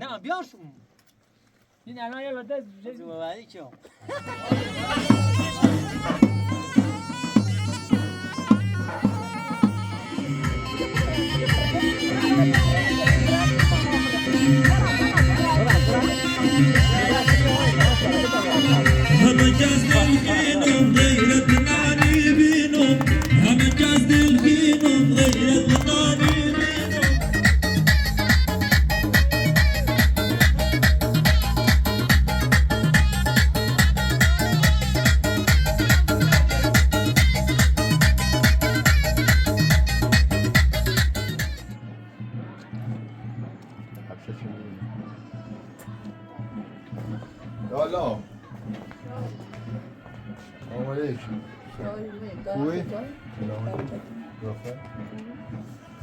نه بیار شو این الان یه لده زوم بعدی کیو همه کس دلخینم غیرت نانی بینم همه کس دلخینم غیرت نانی بینم Hello. Assalamu alaikum. خوبی؟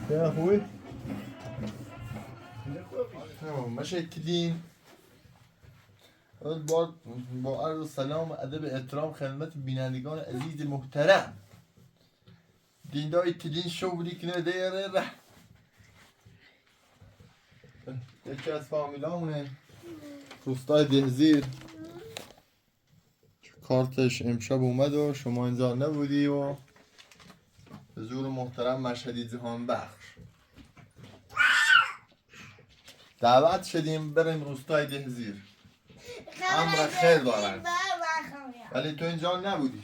یا خوبی؟ مشکلین با عرض سلام و ادب احترام خدمت بینندگان عزیز محترم دیندای تلین شغلی کنه دیره ره یکی از فامیلامونه روستای دهزیر کارتش امشب اومد و شما اینجا نبودی و حضور محترم مشهدی جهان بخش دعوت شدیم بریم روستای دهزیر امر خیر دارن ولی تو اینجا نبودی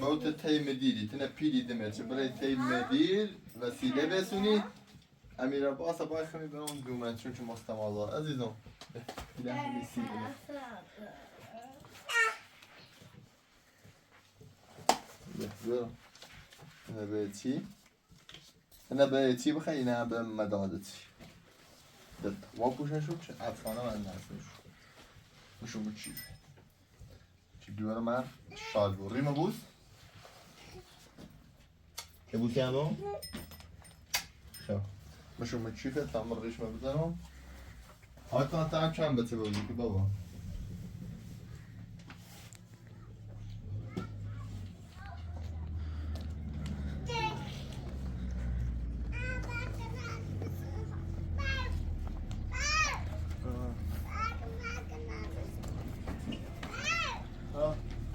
با تو تیم دیدی تنه پیلی دمت برای تیم دیر وسیله بسونی امیر عباس باید خمی به اون دومن چون که مستمازار عزیزم بیده همی سی بده اینه به چی؟ اینه به چی بخواه اینه به مدادتی و پوشن شد چه افغانه من نرسه شد مشون به چی؟ چی دوباره من شاد بود ریمه بود؟ که بود که همون؟ خب مشون به چی که تمام ریشمه بزنم آیتان تا هم چند بچه بودی که بابا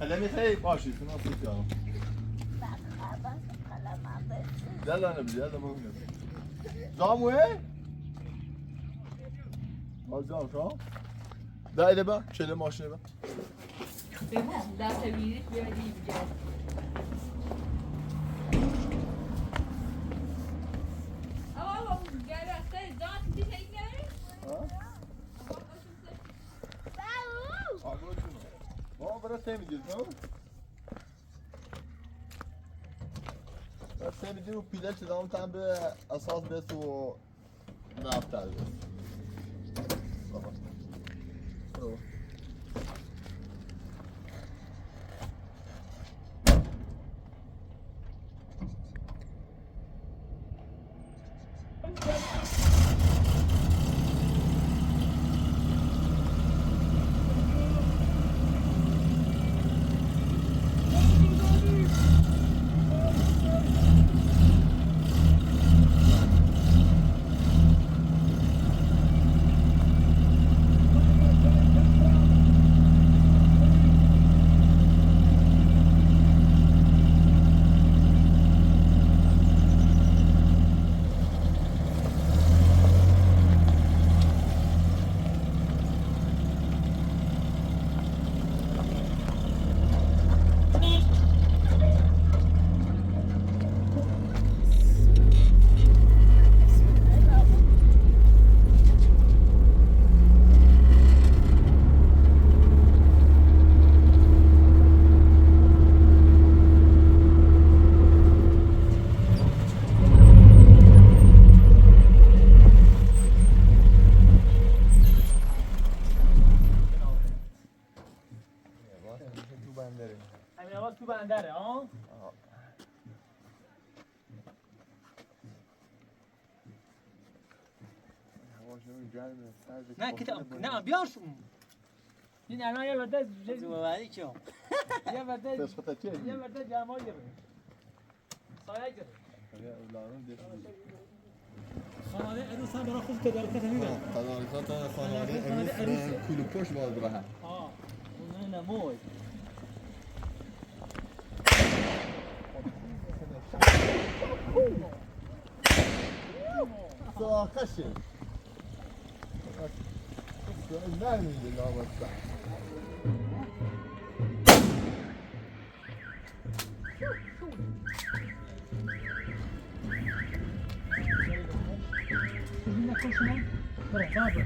قلمی خیلی باشید تو ناسی جانم یلا نبید یلا بگو زاموه؟ آزام شما؟ دایده با چله ماشینه با ببین دست ویریش بیادی اینجا آقا گره اخته جان دیگه این گره؟ آگوه چونه ما برای سه میدید نو؟ برای سه میدید و پیله چه دام تن به اساس بس و نفتر بس برو تو بندره ها نه کتاب نه بیار شو این الان یه لده زوم بعدی کیو یه لده جمعه گره سایه گره خانه عروس هم برای خود تدارکات هم میگن تدارکات خانواده عروس کلو پشت باید بره. اون نموی. ساخشه. نمیده نامسته. شدید نکن شما برای تابه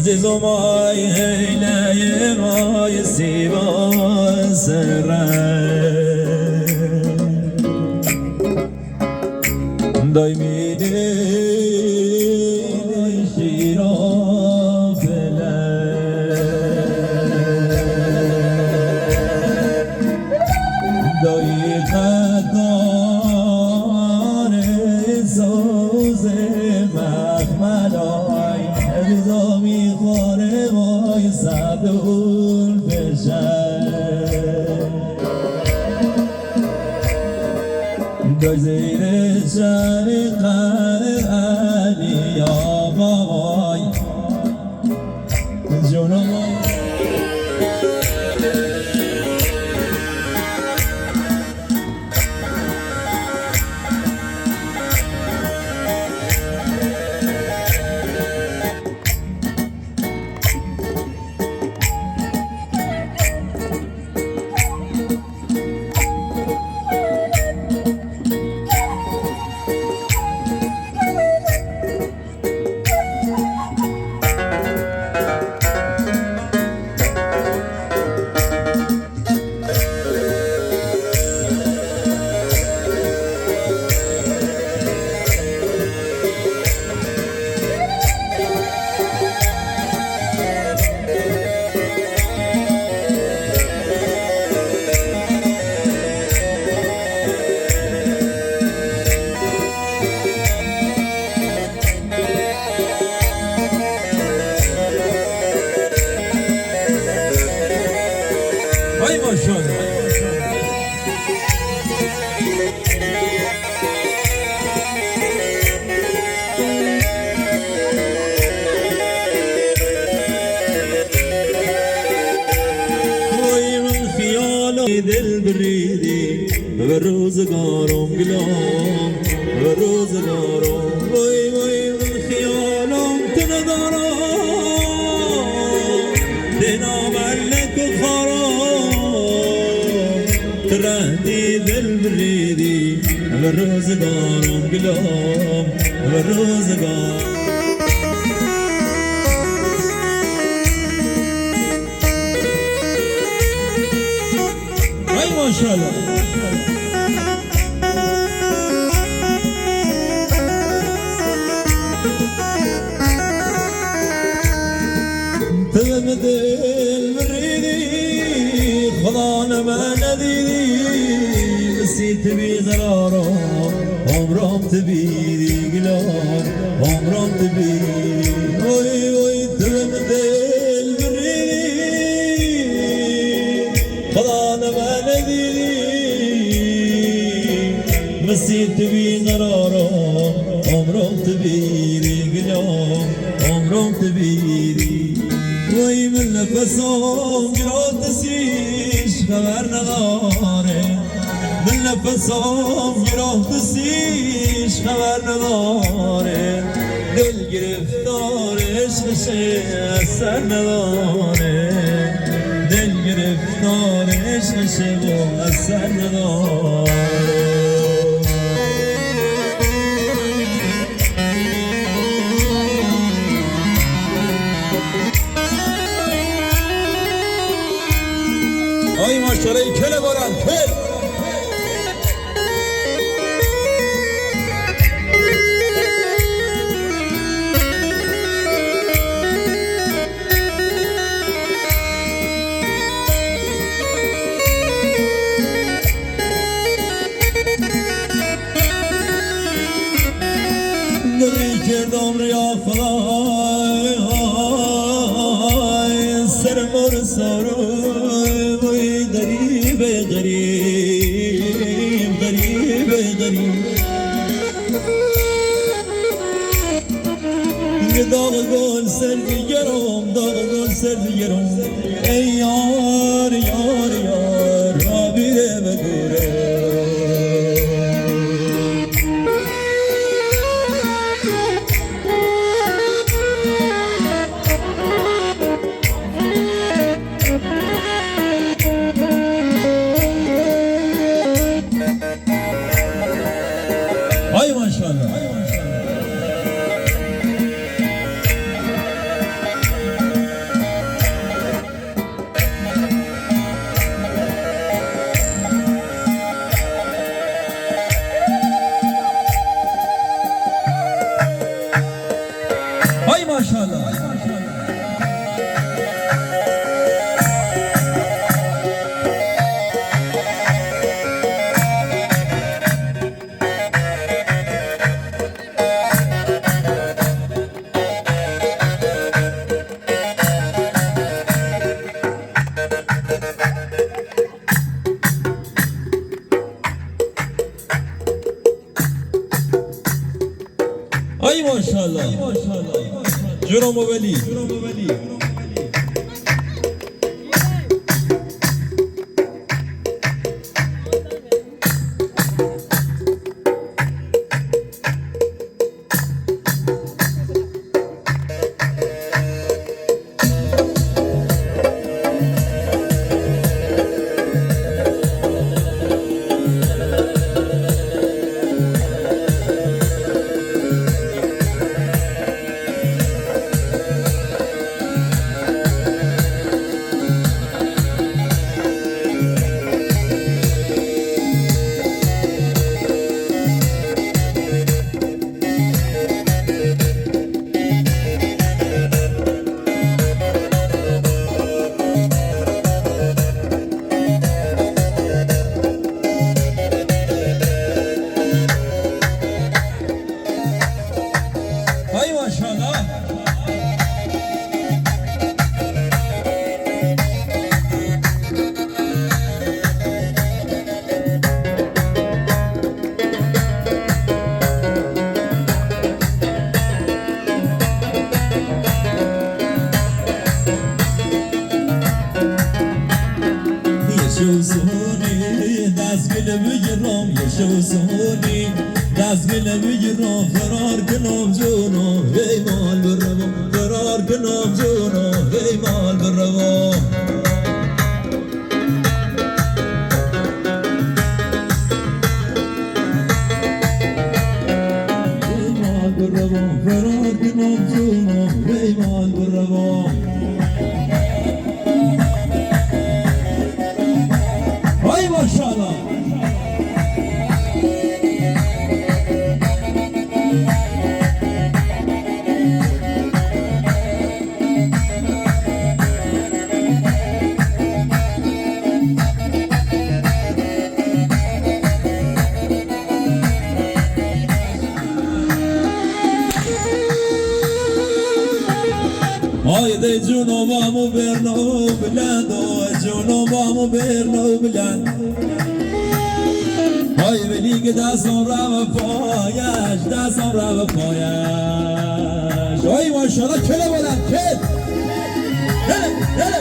عزیز و مای هیله مای سیبا سره دایمی دی شیرا فله دایی قدار سوز مخملای ریزا میخوره وای صدور بشه دای زیر شرق علی آقای جنوب دل بریدی و روزگارم گلام و روزگارم وای وای من خیالم تو ندارم دینا ملک و خرام ترهدی دل بریدی و روزگارم گلام و روزگارم ماشاءالله تم دل بریدی خدا نما ندیدی نسیت بی قرارم عمرم تبیدی گلام عمرم تبیدی وای وای تم دل بریدی خدا نما مسيت بي قرارم عمرم تبيدي قلوم عمرم تبيدي وي من نفسهم جرات تسيش خبر نغاري من نفسهم جرات تسيش خبر نغاري دل گرفتار عشق اثر نداره دل گرفتار عشق اثر نداره آی ماشاءالله این کله بارن کل دری کردم ریا فلای سر مر سارو غريب غريب غريب غريب داغ گل سر دیگرم داغ گل سر دیگرم ای یار یار یار رابیره بگوره ay maşallah ای ماشاءالله جناب ولی ای ماشاءالله یشو سهونی دست گل بگیرم یشو سهونی دست گل بگیرم فرار کنم جونو ای مال بروم فرار کنم جونو ای مال بروم ای مال بروم فرار کنم جونو ای مال بروم ای ماشاءالله Haydi cunubamı verno bilen cunubamı verno bilen Hay veli da sonra vefayaj da sonra vefayaj Ay maşallah kele bolan kel Kele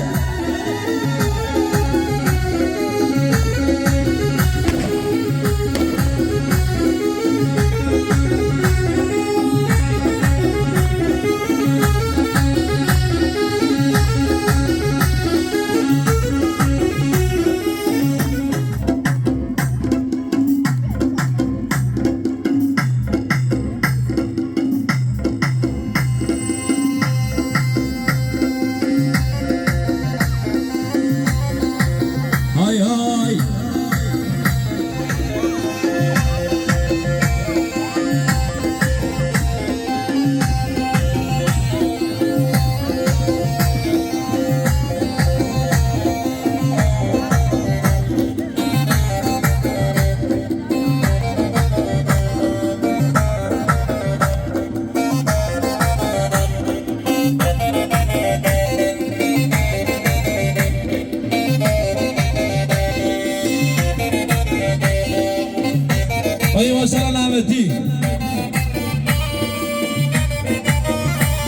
Hay hay Ay maşallah Ahmet'i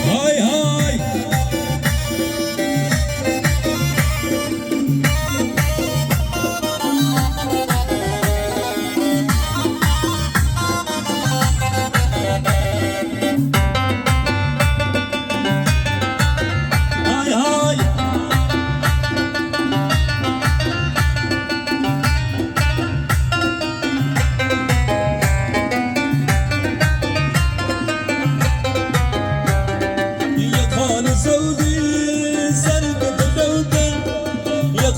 Hay hay Hay hay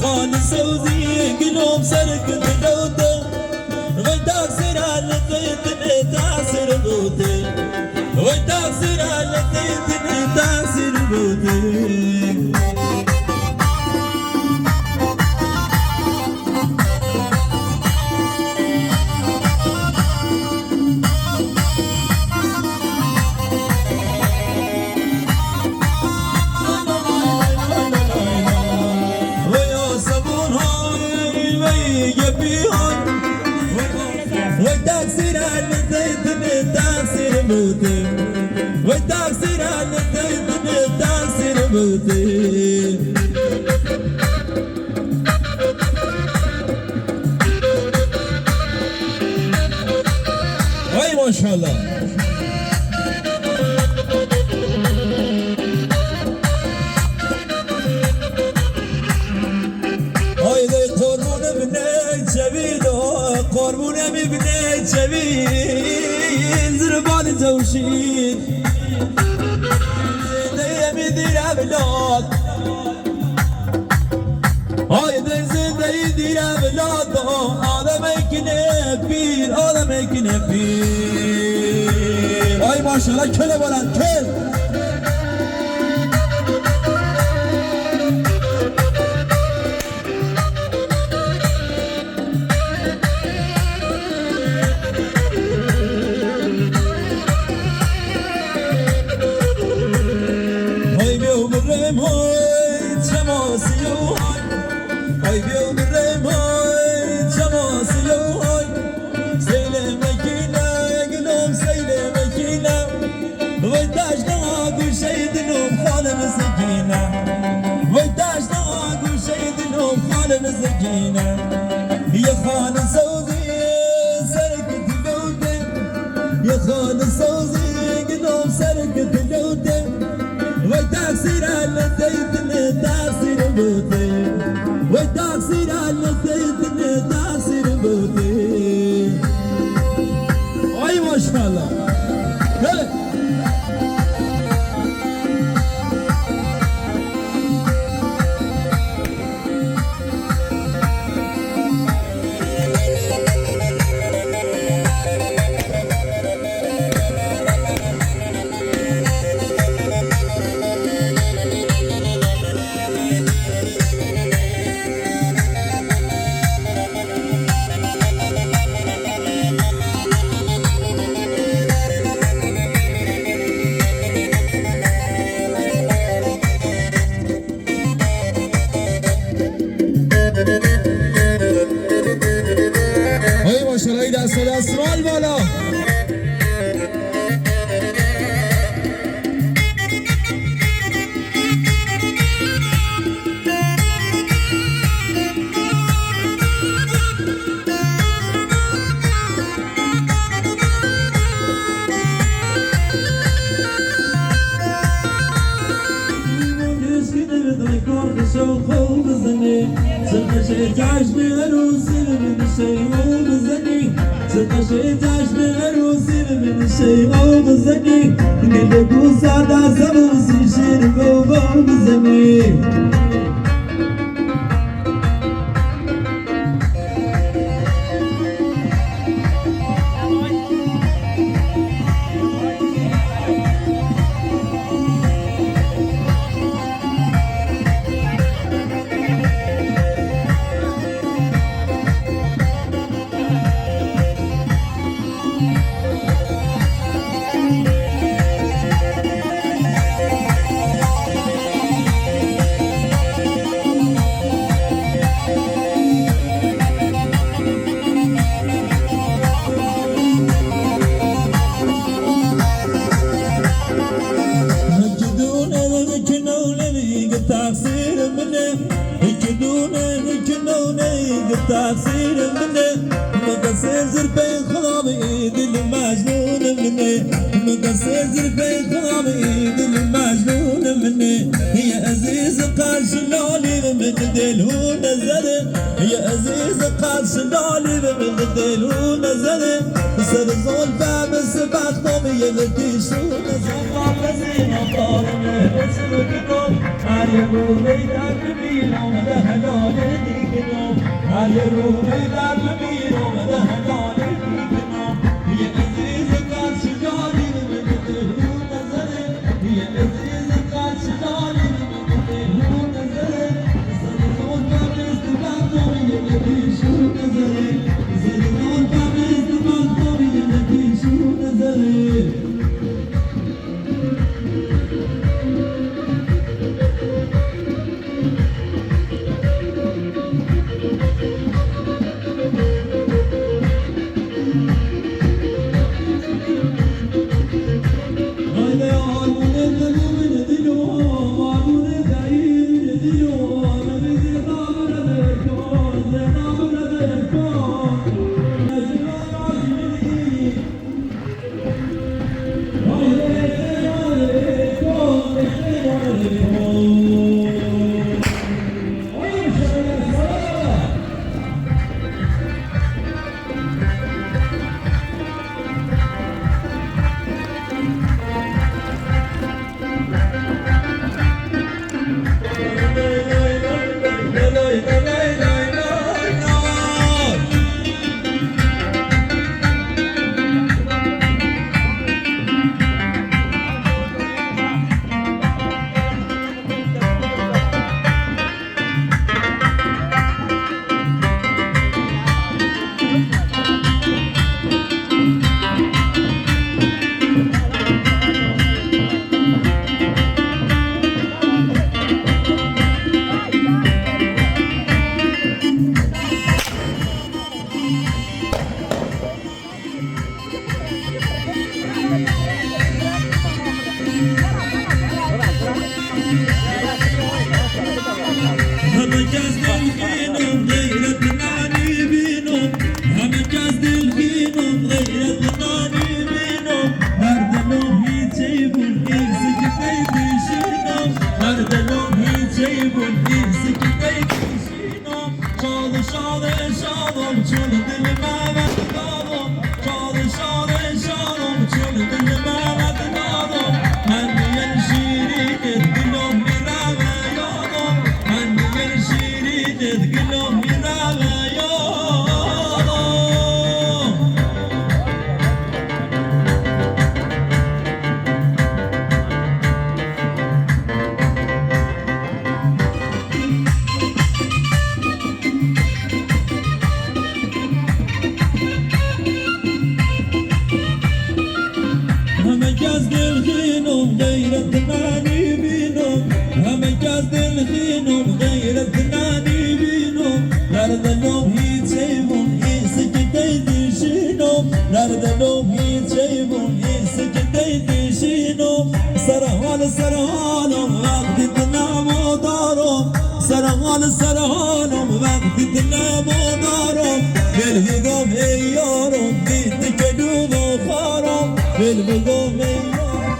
خان سوزي قلوب سرق دلوته ويتاثر على الزيت تاثر بوتي ويتاثر على الزيت تاثر بوتي وتاثير على الزيت تاثير موتي بوده ای ماشاءالله قربونه ببني جميل زربان توشيد زيدي مدير بلاد هاي زيدي دير بلاد هذا ما يكنبير هذا ما يكنبير هاي ما شاء الله كله بلند كل مسكينة يا خان صوزي سرقت لوتي يا خان صوزي قدوم سرقت لوتي وتاكسير على زيتنا تاكسير بوتي وتاكسير على زيتنا تاكسير بوتي اي ما شاء الله اسرائیل بالا ستشيت عشنا عروسي من الشيء أو بزني قلبو سادا سبوسي شربو بزني تقصير مني مقصر زربين خلامي دل مجنون مني مقصر زربين خلامي دل مجنون مني يا عزيز قرش لالي من دل هو نزل يا عزيز قرش لالي من دل هو نزل سر زلفة بس بختامي يلتي شو نزل بزين طالمي بس بكتب عريبو ميدان ببين ومده هلال ديكنو عريبو ميدان ببين ومده هلال ديكنو يا عزيز قرش لالي من دل هو نزل يا عزيز قرش لالي من دل هو نزل سر زلفة بس بختامي يلتي شو نزل سر زلفة بس بختامي يلتي شو نزل سرحال سرحالم وقتی دلم و دارم سرحال سرحالم وقتی دلم و دارم دل بگم ای یارم دیدی که دوم و خارم دل بگم ای یارم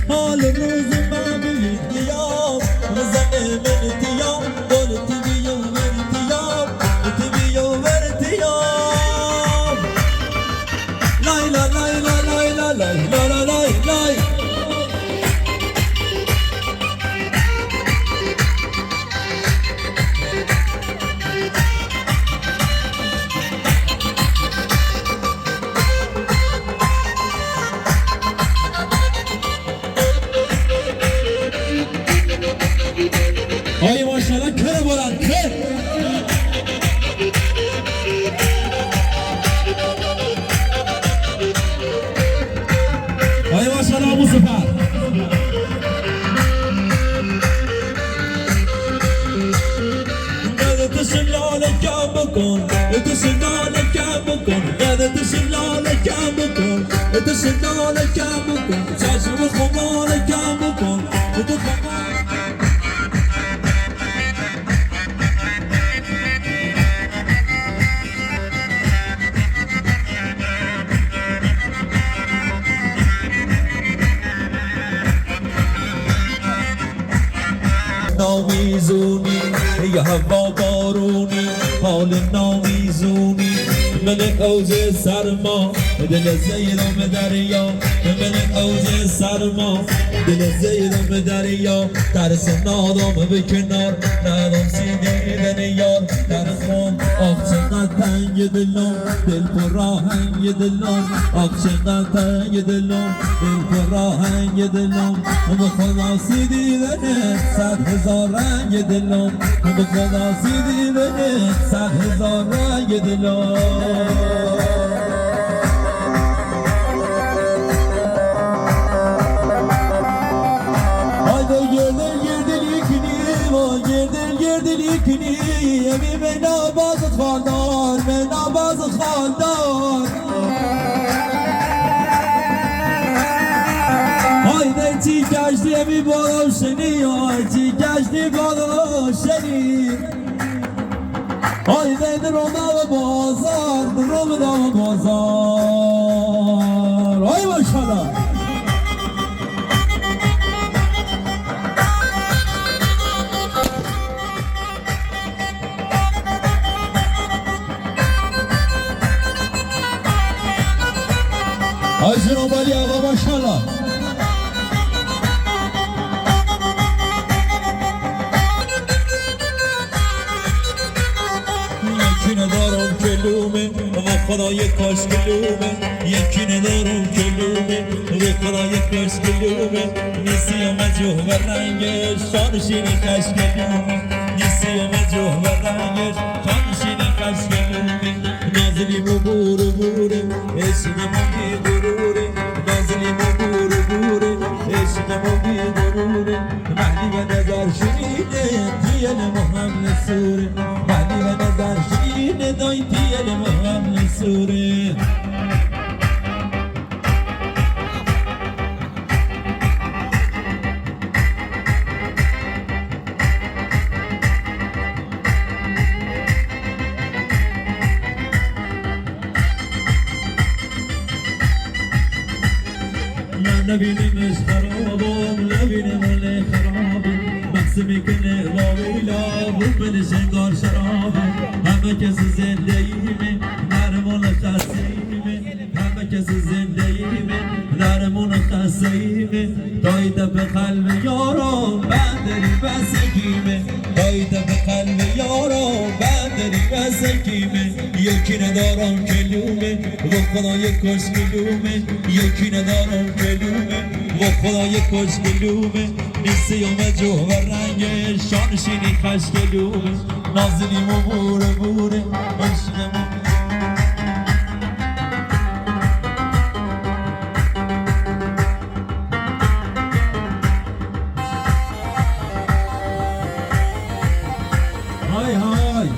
حال روز ما ببین دیام بزنه من دیام دولتی بیو ورتیام بیو ورتیام لای لا لای لا لای لا لای لا لا لای لای آی ماشاءالله کره بلند کر آی ماشاءالله ابو سپر تشلال کم بکن تشلال کم بکن تشلال کم بکن تشلال کم بکن چشم خمال کم بکن نامیزونی یا هوا بارونی حال نامیزونی من اوج سرما دل زیرم دریا من اوج سرما دل زیرم دریا ترس نادم به کنار ندام سیدیدن یار ترسم آخ چقدر تنگ دلم دل پر آهنگ دلم آخ چقدر تنگ دلم دل پر آهنگ دلم به خدا سیدیدن 100,000 رنگ دلم به خدا سیدیدن 100,000 رنگ دلم من نباز خاندار لبی بالا شنی آجی گشتی بالا شنی آی دید رو دام بازار رو دام بازار آی ماشالله آی جناب علی آقا ماشالله یکی ندارم کلومه و خدای کاش کلومه یکی ندارم کلومه و خدای کاش کلومه نیسی و مجوه و رنگش شانشینی کش کلومه نیسی و مجوه و رنگش شانشینی کش کلومه نازلی مو بوره بوره عشقمو بی غروره نازلی مو بوره بوره عشقمو بی غروره معنی و نظر شنیده دیل مهم نسوره معنی و نظر شنیده دای دیل مهم نسوره نبینیمش خرابم نبینم ولی خرابه بحث میکنه واویلا بومنش انگار شرابه همه کسی زندگیمه نرمون خستیمه همه کسی زندگیمه نرمون خستیمه دایده به قلب یارم بندری بسکیمه دایده به قلب یارم بندری بسکیمه یکی ندارم کلومه و خدای کش کلومه یکی ندارم کلومه و خدای کش کلومه نیستی و مجوه و رنگش شانشینی خش کلومه نازلیم و بوره بوره عشقمو های های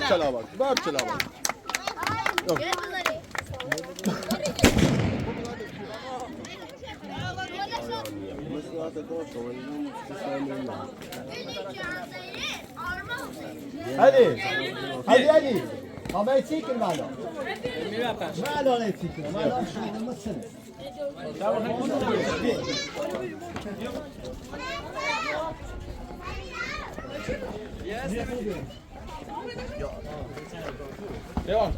چلا بار چلا هادي هادي ما يتيكل معنا ما لا يتيكل ما لا شيء مثلا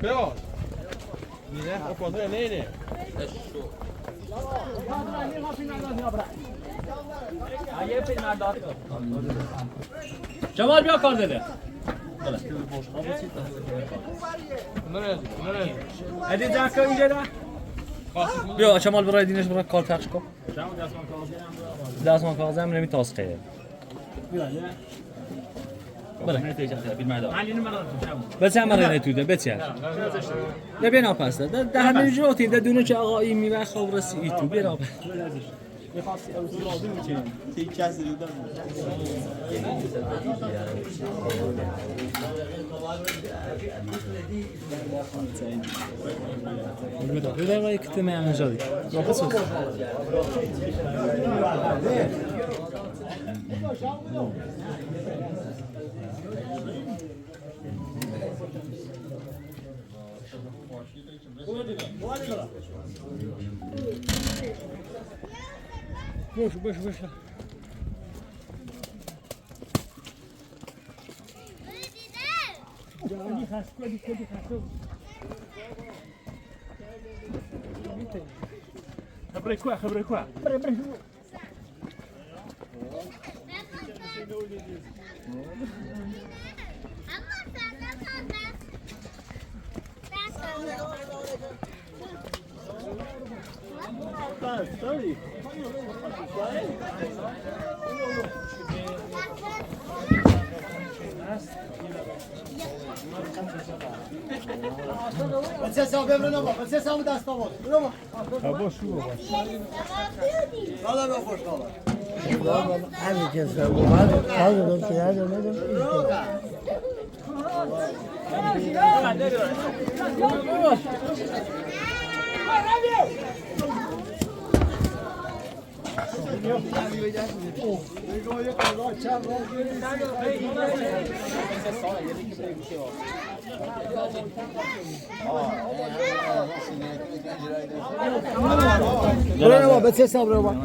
بياض مينه اكو نينه جمال بیا کار داده ادی جاکا اینجا ده بیا جمال برای دینش برای کار پخش کن دستمان کاغذ هم نمیتاس خیر بچه همه رنه توده بچه ده بینا پس ده همه جوتی ده دونه که آقا این میوه خواب رسی ای تو بینا پس بده باید کتمه همه جادی ناقص هست باش جانی خاص کدی خاصو خبري كوا بري بچه سام ببرن بابا بچه سام دست آورد برو بابا شو بابا حالا به خوش حالا همین که سام اومد حالا که یاد اومدم برو بابا بچه سام برو بابا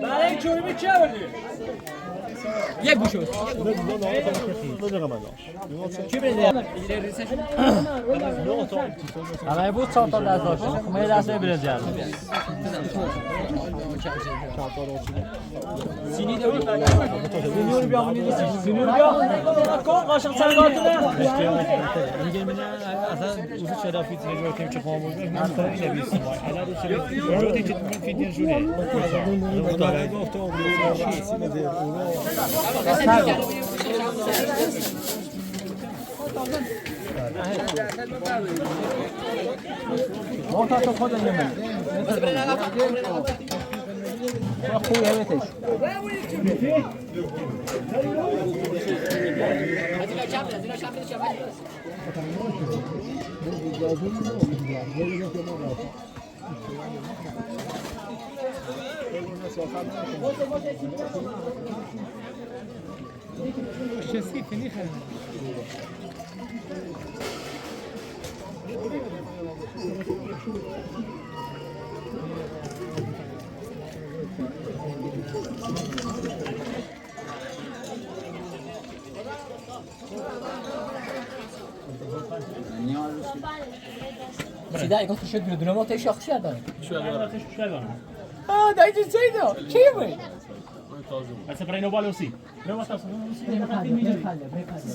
برای چوبی چه بودی؟ یک گوش بود. چی بده؟ اما بود چهار تا دست داشت. من دست نمی‌برد یار. سینی داری؟ سینیور بیا منی نیستی. سینیور بیا. کن قاشق سرگاتونه. میگه من اصلا وجود شرافی تجربه کنیم چه خاموش من خیلی نبیسیم. الان چه جوری که من فیدیو جوری. مطالعه گفتم ما تا خود نمی‌مونه. خوبه همیتش. سیدا اگه تو شد بدون ما تیش آخشی داره. شو داره. دایجی سیدا. چی بود؟ بس برای نوبال اوسی. نه واسه اوسی. نه خاطی میشه.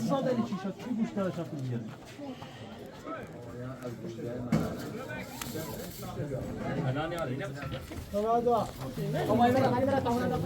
ساده چی شد؟ چی گوش داره شد میگه. الان یاد اینه. نوازا اومای برا تاونا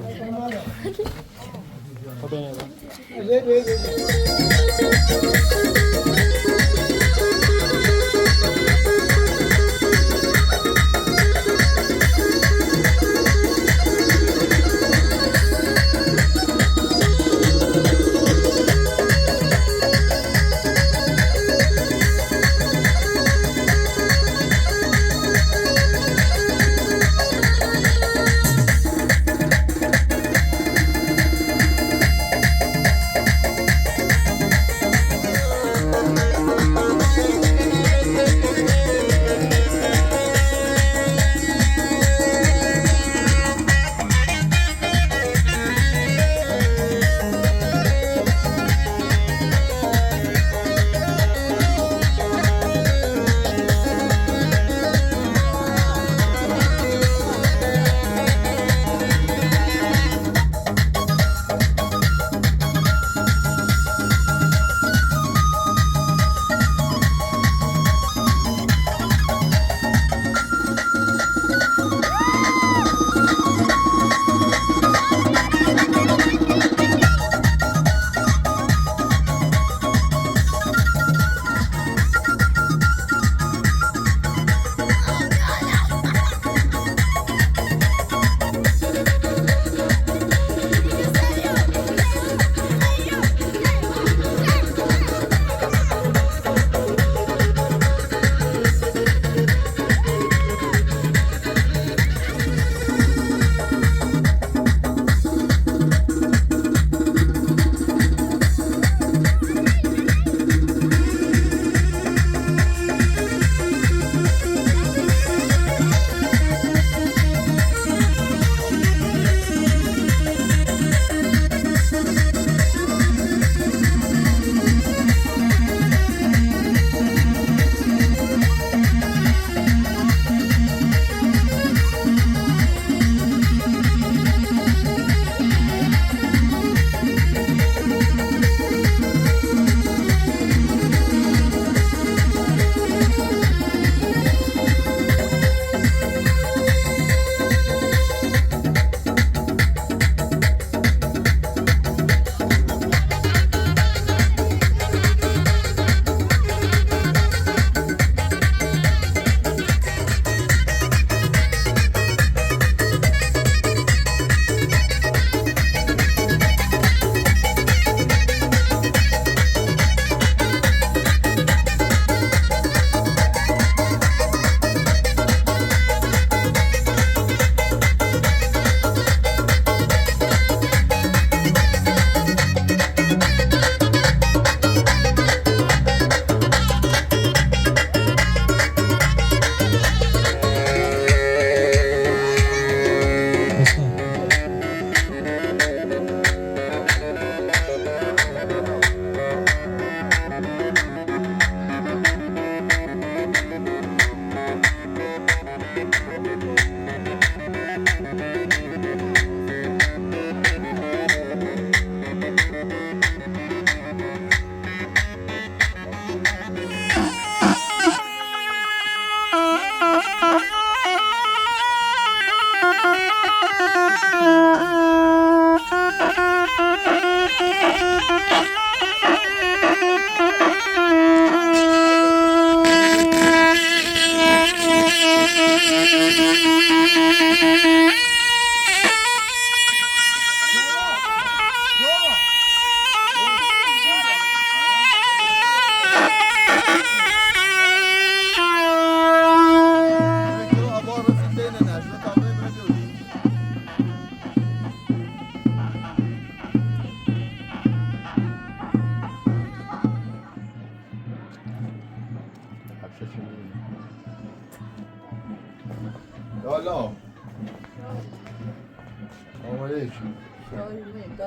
عليكم.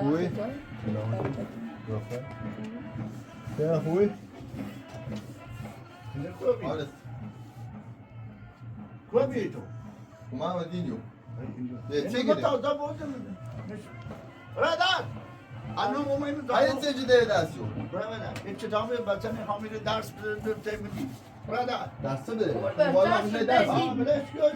خوي. رفع. يا خوي. عرفت. كوبيتو وما ودينيو. برادر الان مومن هاي تجي داسيو. برادر ابتدامي بچه‌ها حامل درس میدی برادر دست بده. بالا میشه دست.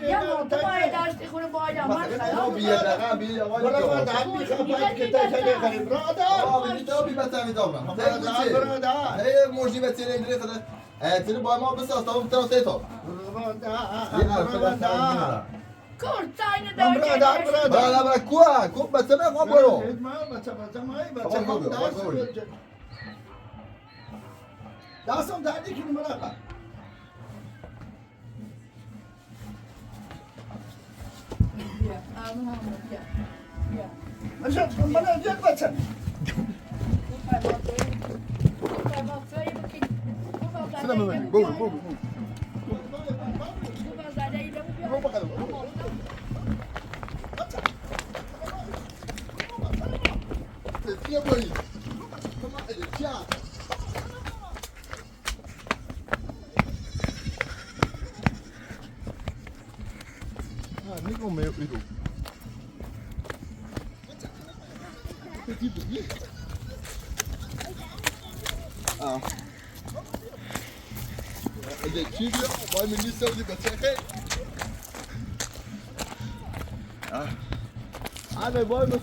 یا تو باید داشتی خونه باید آمد مثلا بیا دقیقا بیا برادر داد میخواد که تاجر کنی برادر بلی تو بی بتامی دارم. برادر هی موجی بتیره اینجوری خدا. تیره با ما بس استام تام تیتو. برادر کورتاین برادر داشتی برا کوا کو بتمه خو برو. دستم دردی کنی برادر نشد من یک بچه سلام علیکم بو Tira por aí. Tchau. Nem comeu, filho. Ele tira, vai me dizer onde você quer. Ana, vai me.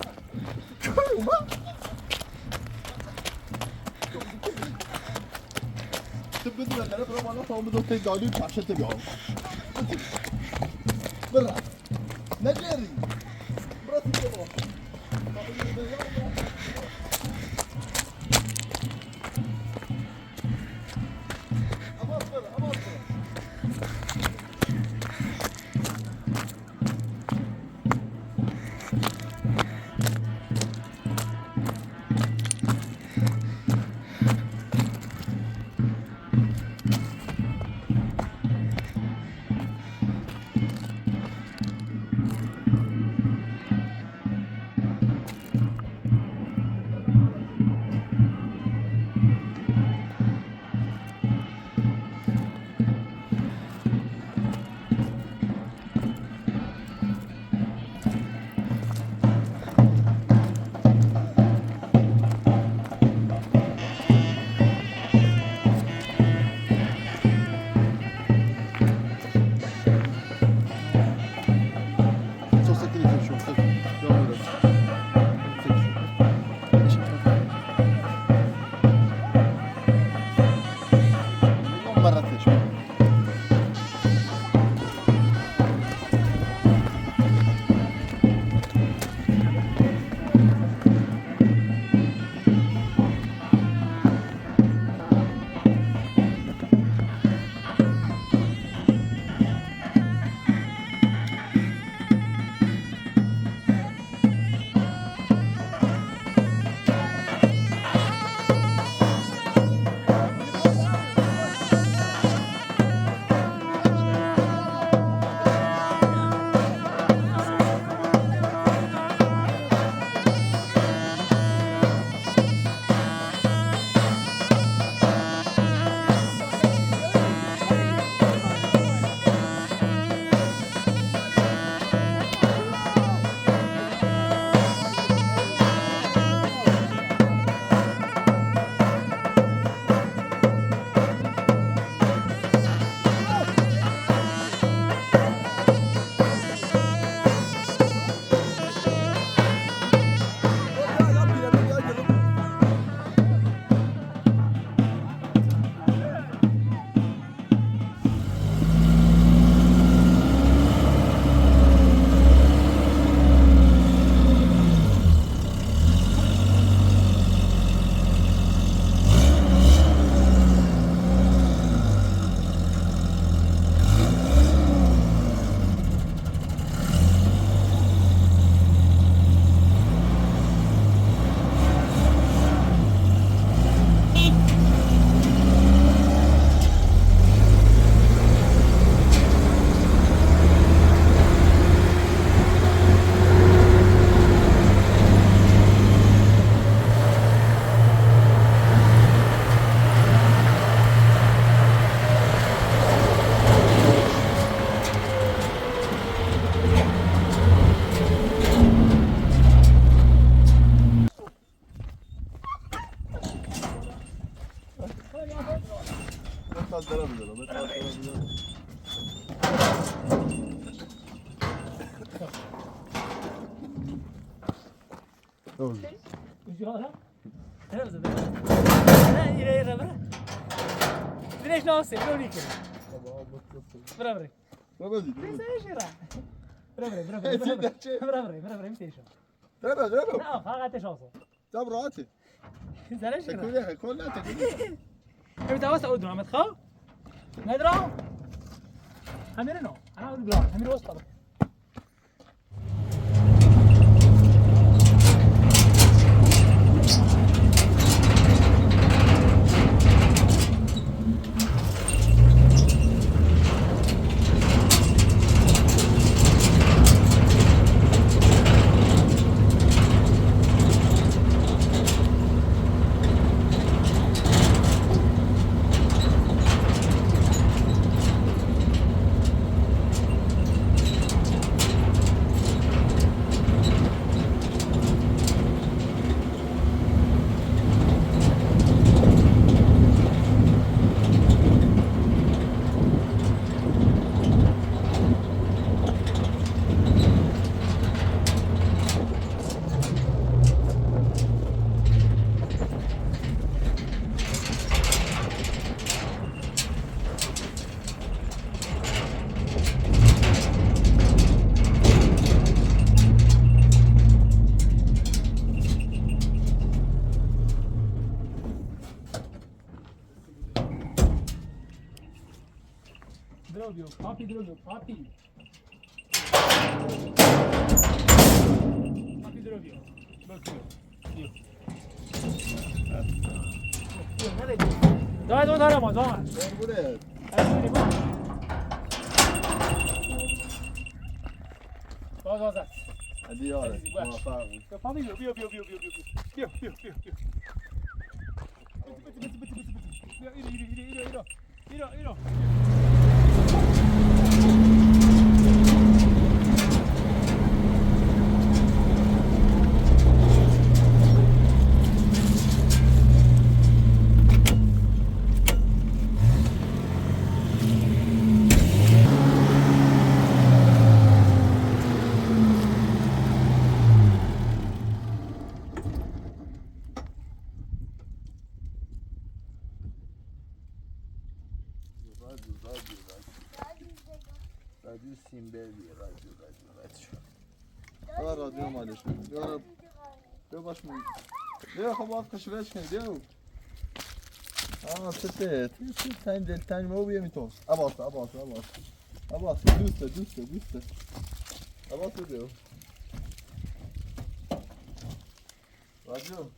بدون انا برو بالا تا بدون تی دادی پاشته بیام برا نجری برا تو برو وجهها هذا ده لا يرى برا ليش ناصي لوني كده برا برا بابا دي ايش راح برا برا برا برا برا برا برا متى شو دربا دربا لا فقط شاصو طب راتي زين شو تقول لي كل لا تقول لي انت واسع اود محمد خا ندرا امير نو انا اقول بلا امير وسط Drobio, papi drobio, papi. Papi drobio. Bakıyor. Yok. Yok, nereye gidiyorsun? Doğan arama, doğan. Ben buraya. Hadi bak. Bak. Hadi yavrum. Muvaffak ol. Ya papi yok. Yok. İro. رادیو سیمبلی رادیو رادیو مالش بیا باش می بیا خب باید کشورش کنی بیا ستت تایم دلتنگ مو بیا میتون عباس دوسته عباس بیا رادیو